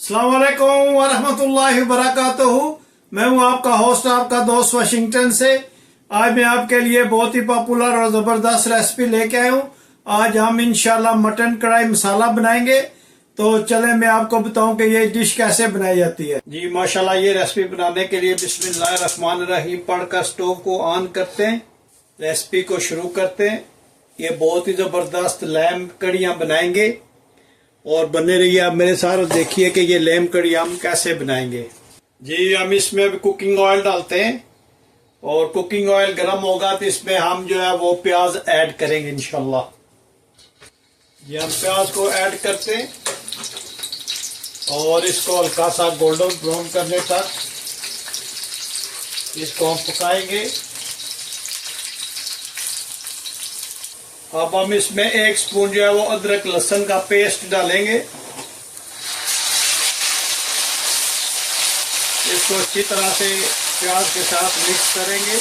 अस्सलाम वालेकुम वरहमतुल्लाहि वबरकातुहू। मैं हूं आपका होस्ट, आपका दोस्त वाशिंगटन से। आज मैं आपके लिए बहुत ही पॉपुलर और ज़बरदस्त रेसिपी लेके आया हूं। आज हम इंशाल्लाह मटन कढ़ाई मसाला बनाएंगे। तो चले मैं आपको बताऊं कि ये डिश कैसे बनाई जाती है। जी माशाल्लाह, ये रेसिपी बनाने के लिए बिस्मिल्लाहिर्रहमानिर्रहीम पढ़कर स्टोव को ऑन करते हैं, रेसिपी को शुरू करते हैं। ये बहुत ही ज़बरदस्त लैम कढ़ियाँ बनाएंगे और बने रहिए आप मेरे साथ और देखिए कि ये लैम कढ़ी हम कैसे बनाएंगे। जी हम इसमें भी कुकिंग ऑयल डालते हैं और कुकिंग ऑयल गर्म होगा तो इसमें हम जो है वो प्याज ऐड करेंगे इंशाल्लाह। जी हम प्याज को ऐड करते हैं और इसको हल्का सा गोल्डन ब्राउन करने तक इसको हम पकाएंगे। अब हम इसमें 1 स्पून जो है वो अदरक लहसुन का पेस्ट डालेंगे। इसको अच्छी तरह से प्याज के साथ मिक्स करेंगे।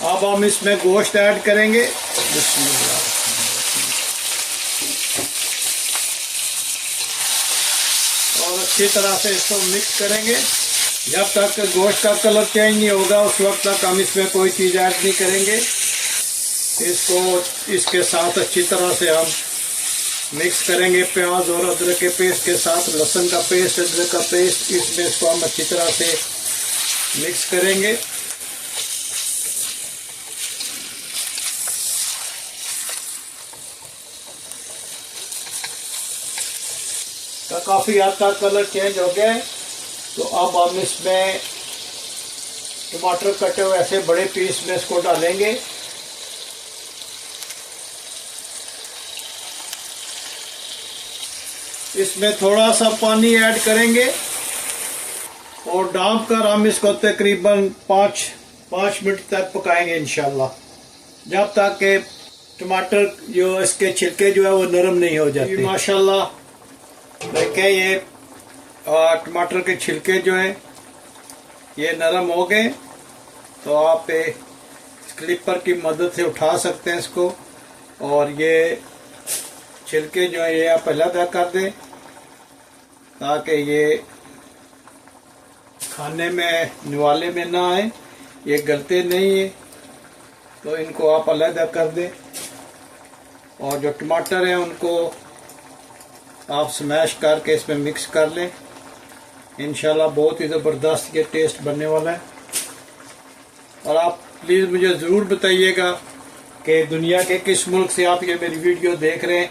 अब हम इसमें गोश्त ऐड करेंगे। और अच्छी तरह से इसको मिक्स करेंगे। जब तक गोश्त का कलर चेंज नहीं होगा उस वक्त तक हम इसमें कोई चीज़ ऐड नहीं करेंगे। इसको इसके साथ अच्छी तरह से हम मिक्स करेंगे। प्याज और अदरक के पेस्ट के साथ लहसुन का पेस्ट, अदरक का पेस्ट, इसमें इसको हम अच्छी तरह से मिक्स करेंगे। तो काफ़ी हद तक कलर चेंज हो गया है। तो अब हम इसमें टमाटर कटे हुए ऐसे बड़े पीस में इसको डालेंगे। इसमें थोड़ा सा पानी ऐड करेंगे और ढाँप कर हम इसको तकरीबन 5 मिनट तक पकाएंगे इंशाल्लाह, जब तक कि टमाटर जो इसके छिलके जो है वो नरम नहीं हो जाते। माशाल्लाह देखें ये टमाटर के छिलके जो हैं ये नरम हो गए। तो आप क्लिपर की मदद से उठा सकते हैं इसको और ये छिलके जो है ये आप अलग कर दें ताकि ये खाने में निवाले में ना आए, ये गलते नहीं है। तो इनको आप अलग कर दें और जो टमाटर हैं उनको आप स्मैश करके इसमें मिक्स कर लें। इंशाल्लाह बहुत ही ज़बरदस्त ये टेस्ट बनने वाला है। और आप प्लीज़ मुझे ज़रूर बताइएगा कि दुनिया के किस मुल्क से आप ये मेरी वीडियो देख रहे हैं,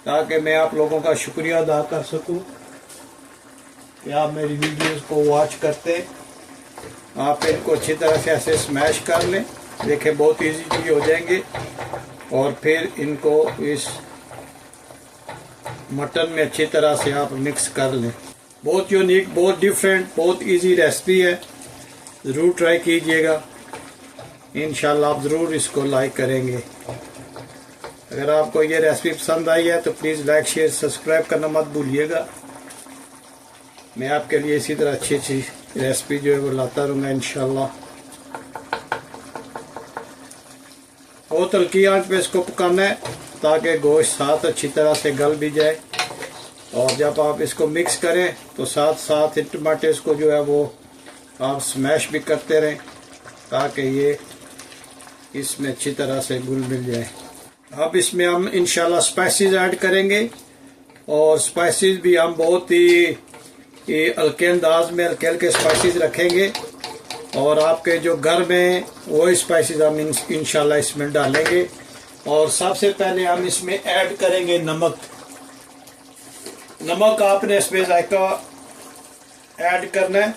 ताकि मैं आप लोगों का शुक्रिया अदा कर सकूं कि आप मेरी वीडियोस को वॉच करते हैं। आप इनको अच्छी तरह से ऐसे स्मैश कर लें। देखें बहुत ईजी हो जाएंगे। और फिर इनको इस मटन में अच्छी तरह से आप मिक्स कर लें। बहुत यूनिक, बहुत डिफरेंट, बहुत इजी रेसिपी है। ज़रूर ट्राई कीजिएगा। इंशाल्लाह आप ज़रूर इसको लाइक करेंगे। अगर आपको ये रेसिपी पसंद आई है तो प्लीज़ लाइक, शेयर, सब्सक्राइब करना मत भूलिएगा। मैं आपके लिए इसी तरह अच्छी अच्छी रेसिपी जो है वो लाता रहूँगा इंशाल्लाह। बहुत हल्की आंच पे इसको पकाना है ताकि गोश्त साथ अच्छी तरह से गल भी जाए। और जब आप इसको मिक्स करें तो साथ साथ टमाटर को जो है वो आप स्मैश भी करते रहें ताकि ये इसमें अच्छी तरह से घुल मिल जाए। अब इसमें हम इंशाल्लाह स्पाइसेस ऐड करेंगे और स्पाइसेस भी हम बहुत ही हल्के अंदाज में हल्के हल्के स्पाइसेस रखेंगे। और आपके जो घर में वो स्पाइसेस हम इंशाल्लाह इसमें डालेंगे। और सबसे पहले हम इसमें ऐड करेंगे नमक। नमक आपने इसमें जायका ऐड करना है।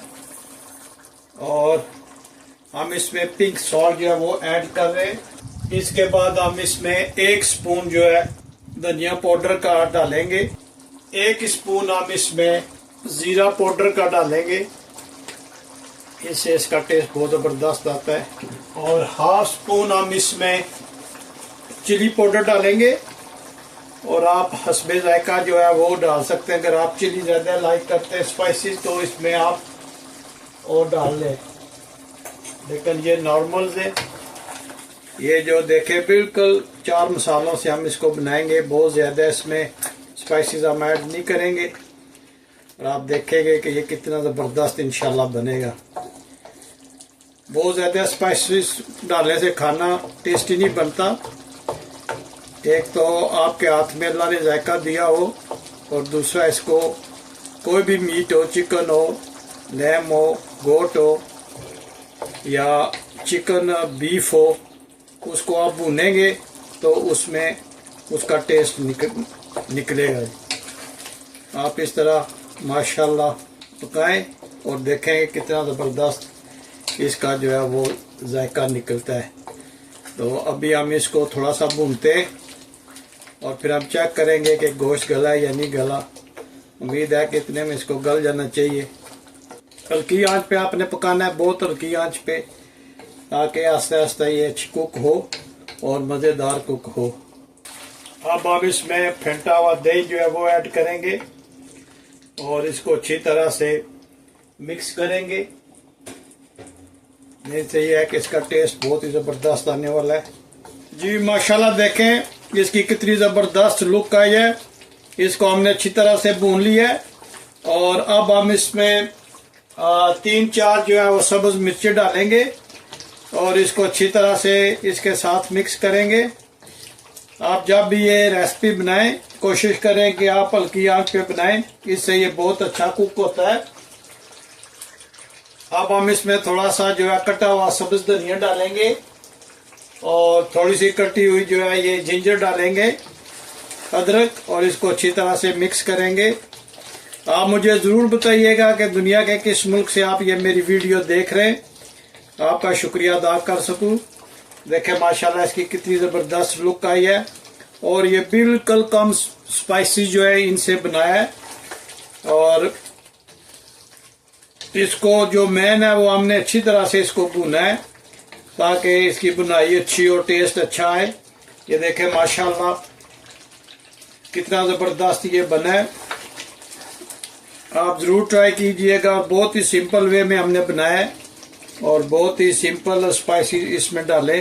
और हम इसमें पिंक सॉल्ट जो है वो ऐड कर रहे हैं। इसके बाद हम इसमें 1 स्पून जो है धनिया पाउडर का डालेंगे। 1 स्पून हम इसमें ज़ीरा पाउडर का डालेंगे, इससे इसका टेस्ट बहुत ज़बरदस्त आता है। और 1/2 स्पून हम इसमें चिली पाउडर डालेंगे। और आप हस्बे जायका जो है वो डाल सकते हैं। अगर आप चिली ज़्यादा लाइक करते हैं स्पाइसेस तो इसमें आप और डाल लें। लेकिन ये नॉर्मल से, ये जो देखे बिल्कुल 4 मसालों से हम इसको बनाएंगे। बहुत ज़्यादा इसमें स्पाइसेस हम ऐड नहीं करेंगे और आप देखेंगे कि ये कितना ज़बरदस्त इंशाल्लाह बनेगा। बहुत ज़्यादा स्पाइसेस डालने से खाना टेस्टी नहीं बनता। एक तो आपके हाथ में अल्लाह ने जायका दिया हो, और दूसरा इसको कोई भी मीट हो, चिकन हो, लैम हो, गोट हो या चिकन बीफ हो, उसको आप भूनेंगे तो उसमें उसका टेस्ट निकलेगा। आप इस तरह माशाल्लाह पकाएं और देखेंगे कितना ज़बरदस्त इसका जो है वो जायका निकलता है। तो अभी हम इसको थोड़ा सा भूनते हैं और फिर हम चेक करेंगे कि गोश्त गला है या नहीं गला। उम्मीद है कि इतने में इसको गल जाना चाहिए। हल्की आंच पे आपने पकाना है, बहुत हल्की आंच पे, ताकि आस्ते आस्ते ये अच्छी कुक हो और मज़ेदार कुक हो। अब हम इसमें फेंटा हुआ दही जो है वो ऐड करेंगे और इसको अच्छी तरह से मिक्स करेंगे। नहीं चाहिए है कि इसका टेस्ट बहुत ही ज़बरदस्त आने वाला है। जी माशाल्लाह देखें इसकी कितनी ज़बरदस्त लुक आई है। इसको हमने अच्छी तरह से भून लिया है और अब हम इसमें 3-4 जो है वो सब्ज़ मिर्ची डालेंगे और इसको अच्छी तरह से इसके साथ मिक्स करेंगे। आप जब भी ये रेसिपी बनाएं कोशिश करें कि आप हल्की आंच पे बनाएं, इससे ये बहुत अच्छा कुक होता है। अब हम इसमें थोड़ा सा जो है कटा हुआ सब्ज़ धनिया डालेंगे और थोड़ी सी कटी हुई जो है ये जिंजर डालेंगे, अदरक, और इसको अच्छी तरह से मिक्स करेंगे। आप मुझे ज़रूर बताइएगा कि दुनिया के किस मुल्क से आप ये मेरी वीडियो देख रहे हैं, आपका शुक्रिया अदा कर सकूं। देखें माशाल्लाह इसकी कितनी ज़बरदस्त लुक आई है और ये बिल्कुल कम स्पाइसी जो है इनसे बनाया है। और इसको जो मेन है वो हमने अच्छी तरह से इसको भुना है ताकि इसकी बुनाई अच्छी और टेस्ट अच्छा है। ये देखें माशाल्लाह कितना ज़बरदस्त ये बना है। आप ज़रूर ट्राई कीजिएगा। बहुत ही सिंपल वे में हमने बनाया है और बहुत ही सिंपल स्पाइसी इसमें डाले।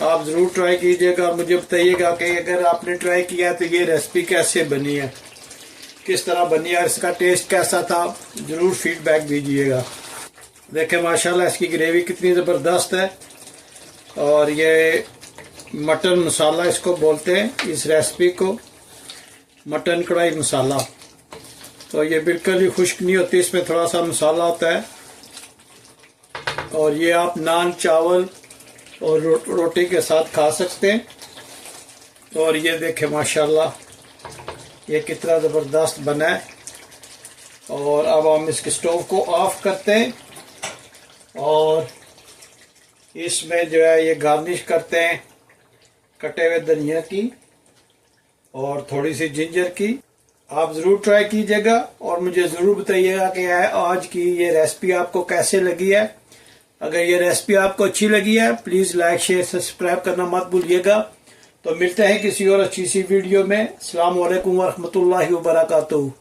आप ज़रूर ट्राई कीजिएगा, मुझे बताइएगा कि अगर आपने ट्राई किया तो ये रेसिपी कैसे बनी है, किस तरह बनी है, इसका टेस्ट कैसा था, ज़रूर फीडबैक दीजिएगा। देखें माशाल्लाह इसकी ग्रेवी कितनी ज़बरदस्त है और ये मटन मसाला इसको बोलते हैं, इस रेसिपी को मटन कढ़ाई मसाला। तो ये बिल्कुल ही खुश्क नहीं होती, इसमें थोड़ा सा मसाला होता है और ये आप नान, चावल और रोटी के साथ खा सकते हैं। और ये देखें माशाल्लाह ये कितना ज़बरदस्त बना है। और अब हम इसके स्टोव को ऑफ करते हैं और इसमें जो है ये गार्निश करते हैं कटे हुए धनिया की और थोड़ी सी जिंजर की। आप ज़रूर ट्राई कीजिएगा और मुझे ज़रूर बताइएगा कि आज की ये रेसिपी आपको कैसे लगी है। अगर ये रेसिपी आपको अच्छी लगी है प्लीज़ लाइक, शेयर, सब्सक्राइब करना मत भूलिएगा। तो मिलते हैं किसी और अच्छी सी वीडियो में। अस्सलाम वालेकुम व रहमतुल्लाहि व बरकातुहू।